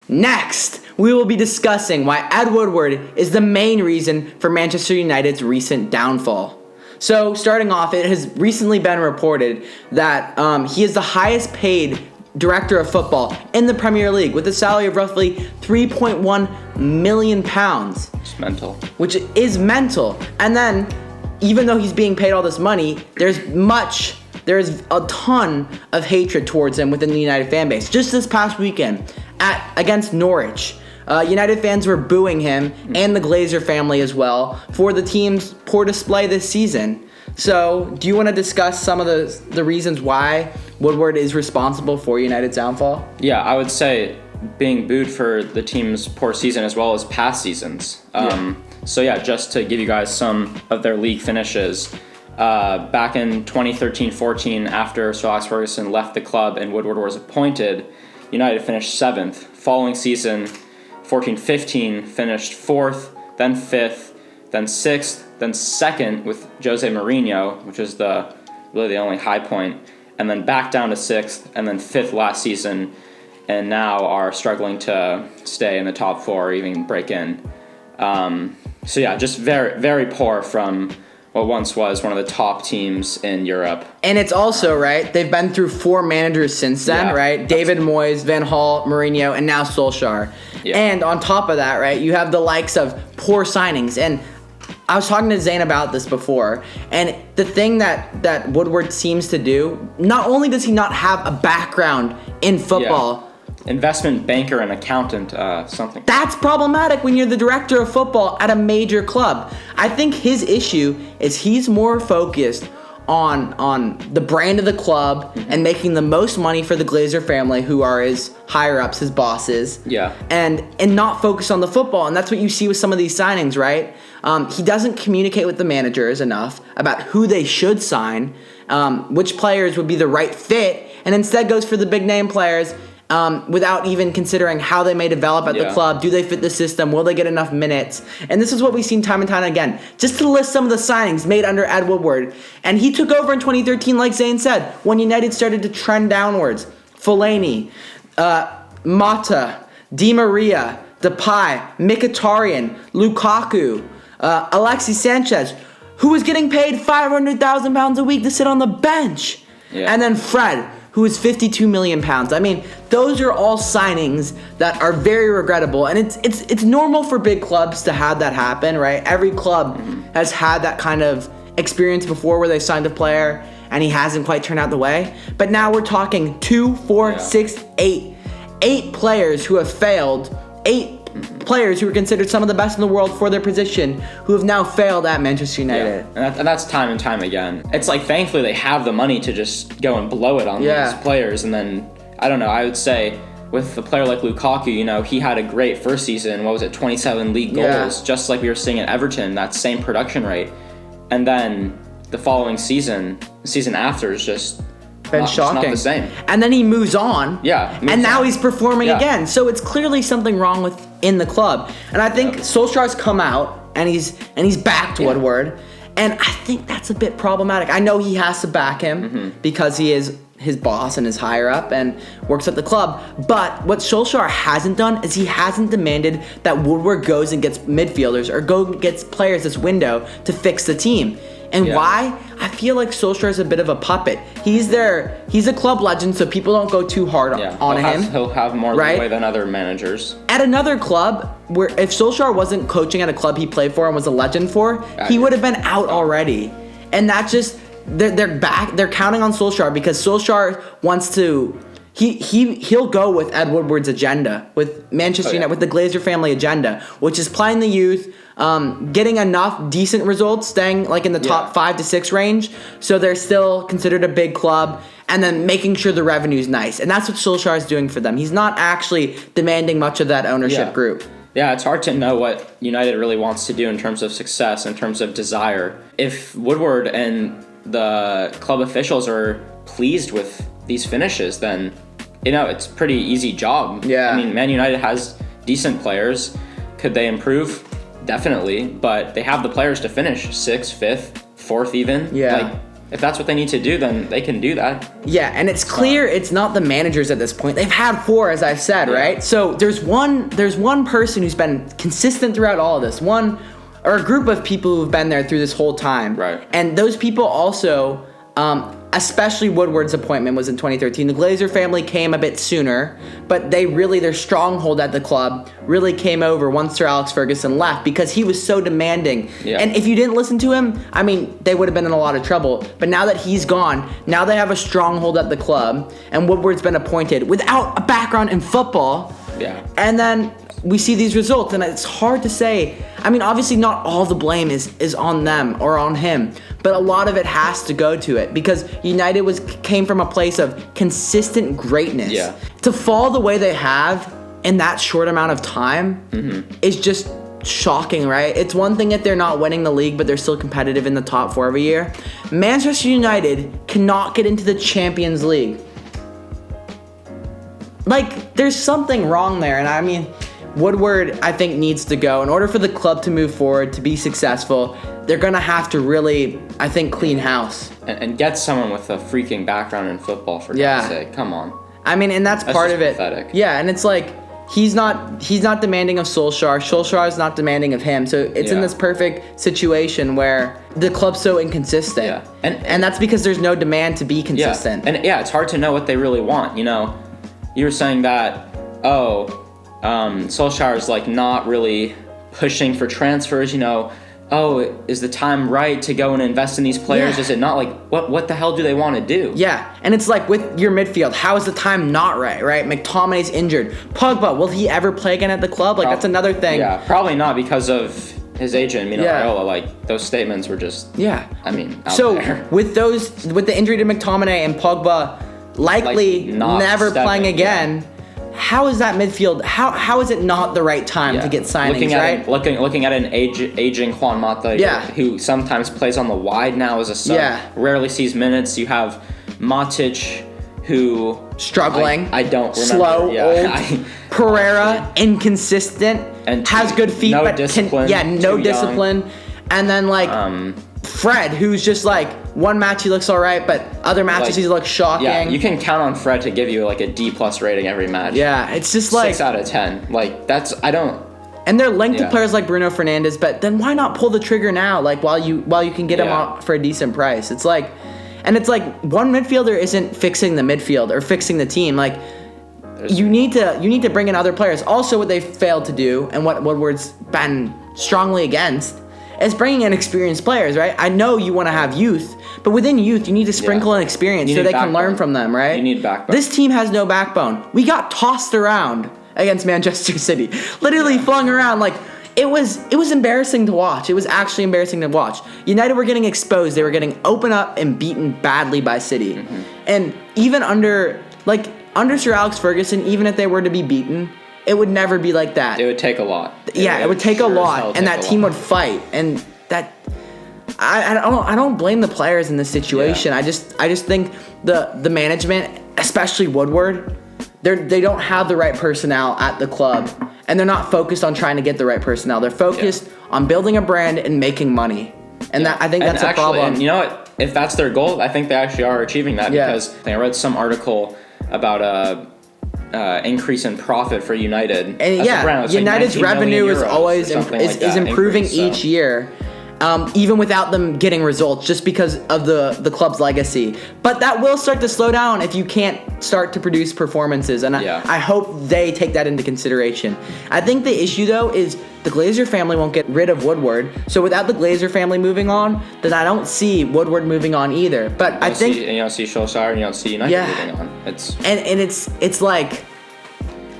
Next, we will be discussing why Ed Woodward is the main reason for Manchester United's recent downfall. So, starting off, it has recently been reported that he is the highest paid director of football in the Premier League with a salary of roughly £3.1 million. It's mental. Which is mental. And then, even though he's being paid all this money, there's a ton of hatred towards him within the United fan base. Just this past weekend, against Norwich, United fans were booing him and the Glazer family as well for the team's poor display this season. So, do you want to discuss some of the reasons why Woodward is responsible for United's downfall? Yeah, I would say being booed for the team's poor season as well as past seasons. So yeah, just to give you guys some of their league finishes. Back in 2013-14, after Sir Alex Ferguson left the club and Woodward was appointed, United finished 7th. Following season, 14-15, finished 4th, then 5th, then 6th, then 2nd with Jose Mourinho, which is really the only high point, and then back down to 6th, and then 5th last season, and now are struggling to stay in the top 4 or even break in. So yeah, just very, very poor from what once was one of the top teams in Europe. And it's also, right, they've been through 4 managers since then, right? David Moyes, Van Gaal, Mourinho, and now Solskjaer. Yeah. And on top of that, right, you have the likes of poor signings. And I was talking to Zane about this before, and the thing that Woodward seems to do, not only does he not have a background in football, investment banker and accountant, something. That's problematic when you're the director of football at a major club. I think his issue is he's more focused on the brand of the club and making the most money for the Glazer family, who are his higher-ups, his bosses. Yeah. And not focus on the football, and that's what you see with some of these signings, right? He doesn't communicate with the managers enough about who they should sign, which players would be the right fit, and instead goes for the big-name players without even considering how they may develop at the club. Do they fit the system? Will they get enough minutes? And this is what we've seen time and time again. Just to list some of the signings made under Ed Woodward. And he took over in 2013, like Zane said, when United started to trend downwards. Fellaini, Mata, Di Maria, Depay, Mkhitaryan, Lukaku, Alexis Sanchez, who was getting paid £500,000 a week to sit on the bench. Yeah. And then Fred, who is £52 million. I mean, those are all signings that are very regrettable, and it's normal for big clubs to have that happen, right? Every club has had that kind of experience before where they signed a player and he hasn't quite turned out the way. But now we're talking 2, 4, 6, 8. 8 players who have failed, 8 players who are considered some of the best in the world for their position who have now failed at Manchester United. Yeah. And that's time and time again. It's like, thankfully they have the money to just go and blow it on these players. And then, I don't know, I would say with a player like Lukaku, he had a great first season. 27 league goals, just like we were seeing at Everton, that same production rate. And then the following season after is just been shocking. Not the same. And then he moves on. Yeah. And now he's performing again. So it's clearly something wrong within the club. And I think Solskjaer's come out and he's backed Woodward. And I think that's a bit problematic. I know he has to back him because he is his boss and is higher up and works at the club. But what Solskjaer hasn't done is he hasn't demanded that Woodward goes and gets midfielders or gets players this window to fix the team. And why? I feel like Solskjaer is a bit of a puppet. He's a club legend, so people don't go too hard on him. He'll have more leeway than other managers. At another club, where if Solskjaer wasn't coaching at a club he played for and was a legend for, he would have been out already. And that just they're back. They're counting on Solskjaer because Solskjaer wants to. He'll go with Ed Woodward's agenda, with Manchester United, with the Glazer family agenda, which is playing the youth, getting enough decent results, staying like in the top 5 to 6 range, so they're still considered a big club, and then making sure the revenue's nice. And that's what Solskjaer is doing for them. He's not actually demanding much of that ownership group. Yeah, it's hard to know what United really wants to do in terms of success, in terms of desire. If Woodward and the club officials are pleased with these finishes, then it's a pretty easy job. Yeah. I mean, Man United has decent players. Could they improve? Definitely. But they have the players to finish 6th, 5th, 4th even. Yeah. if that's what they need to do, then they can do that. Yeah, and it's clear it's not the managers at this point. They've had 4, as I've said, right? So there's one person who's been consistent throughout all of this. Or a group of people who've been there through this whole time. Right. And those people also, especially Woodward's appointment was in 2013. The Glazer family came a bit sooner, but their stronghold at the club really came over once Sir Alex Ferguson left because he was so demanding. Yeah. And if you didn't listen to him, I mean, they would have been in a lot of trouble. But now that he's gone, now they have a stronghold at the club, and Woodward's been appointed without a background in football. Yeah. And then we see these results, and it's hard to say. I mean, obviously not all the blame is on them or on him, but a lot of it has to go to it because United came from a place of consistent greatness. Yeah. To fall the way they have in that short amount of time is just shocking, right? It's one thing if they're not winning the league, but they're still competitive in the top 4 every year. Manchester United cannot get into the Champions League. Like, there's something wrong there, and I mean, Woodward, I think, needs to go. In order for the club to move forward, to be successful, they're going to have to really, I think, clean house. And get someone with a freaking background in football, for God's sake. Come on. I mean, and that's part of it. Pathetic. Yeah, and it's like, he's not demanding of Solskjaer. Solskjaer is not demanding of him. So it's in this perfect situation where the club's so inconsistent. Yeah. And that's because there's no demand to be consistent. Yeah. And it's hard to know what they really want, you know. You were saying that, Solskjaer is like not really pushing for transfers, you know. Is the time right to go and invest in these players? Yeah. Is it not? Like, what the hell do they want to do? Yeah, and it's like with your midfield, how is the time not right, right? McTominay's injured. Pogba, will he ever play again at the club? Like, that's another thing. Yeah, probably not because of his agent, Mino Raiola. Like, those statements were just, I mean, out there. With the injury to McTominay and Pogba likely never playing again, how is that midfield? How is it not the right time to get signings? Looking at an aging Juan Mata, who sometimes plays on the wide now as a sub, rarely sees minutes. You have Matic, who struggling. I don't remember. Slow, old. Pereira, inconsistent, and has good feet, no but discipline. No discipline. Young. And then Fred, who's just like one match he looks all right, but other matches he looks shocking. Yeah, you can count on Fred to give you like a D+ rating every match. Yeah, it's just like 6 out of 10. Like I don't. And they're linked to players like Bruno Fernandes, but then why not pull the trigger now? Like while you can get him out for a decent price. It's like one midfielder isn't fixing the midfield or fixing the team. Like you need to bring in other players. Also, what they failed to do and what Woodward's been strongly against is bringing in experienced players, right? I know you want to have youth, but within youth, you need to sprinkle in experience so they can learn from them, right? You need backbone. This team has no backbone. We got tossed around against Manchester City. Literally flung around like it was embarrassing to watch. It was actually embarrassing to watch. United were getting exposed. They were getting opened up and beaten badly by City. Mm-hmm. And even under Sir Alex Ferguson, even if they were to be beaten, it would never be like that. It would take a lot. It would take a lot, and that team would fight. And that, I don't blame the players in this situation. Yeah. I just think the management, especially Woodward, they don't have the right personnel at the club, and they're not focused on trying to get the right personnel. They're focused on building a brand and making money. And that I think that's a problem. And you know what? If that's their goal, I think they actually are achieving that because I read some article about increase in profit for United. And United's revenue is always is improving each year, even without them getting results, just because of the club's legacy. But that will start to slow down if you can't start to produce performances, and I hope they take that into consideration. I think the issue though is the Glazer family won't get rid of Woodward, so without the Glazer family moving on, then I don't see Woodward moving on either. But I think you don't see Solskjaer and you don't see United moving on. It's like,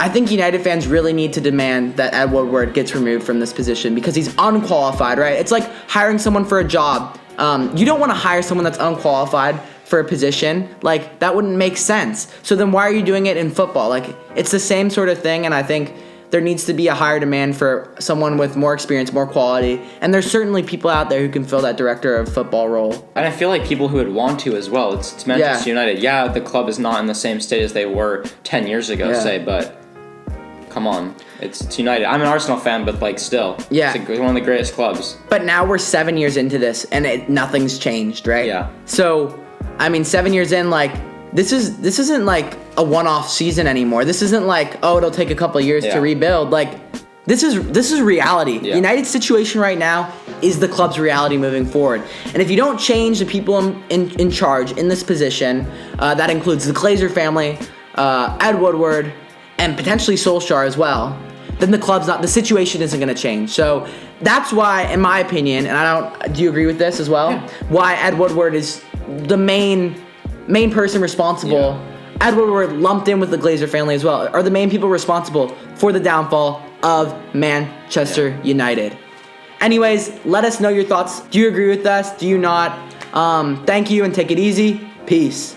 I think United fans really need to demand that Ed Woodward gets removed from this position because he's unqualified, right? It's like hiring someone for a job. You don't want to hire someone that's unqualified for a position. Like, that wouldn't make sense. So then why are you doing it in football? Like, it's the same sort of thing, and I think there needs to be a higher demand for someone with more experience, more quality, and there's certainly people out there who can fill that director of football role. And I feel like people who would want to as well. It's Manchester United. Yeah, the club is not in the same state as they were 10 years ago, say, but come on. It's United. I'm an Arsenal fan, but like still. Yeah. It's one of the greatest clubs. But now we're 7 years into this, and nothing's changed, right? Yeah. So, I mean, 7 years in, like, this isn't like a one-off season anymore. This isn't like, oh, it'll take a couple of years to rebuild. Like, this is reality. Yeah. United's situation right now is the club's reality moving forward. And if you don't change the people in charge in this position, that includes the Glazer family, Ed Woodward, and potentially Solskjaer as well, then the situation isn't going to change. So that's why, in my opinion, and do you agree with this as well? Yeah. Why Ed Woodward is the main person responsible. Yeah. Ed Woodward lumped in with the Glazer family as well, are the main people responsible for the downfall of Manchester United. Anyways, let us know your thoughts. Do you agree with us? Do you not? Thank you and take it easy. Peace.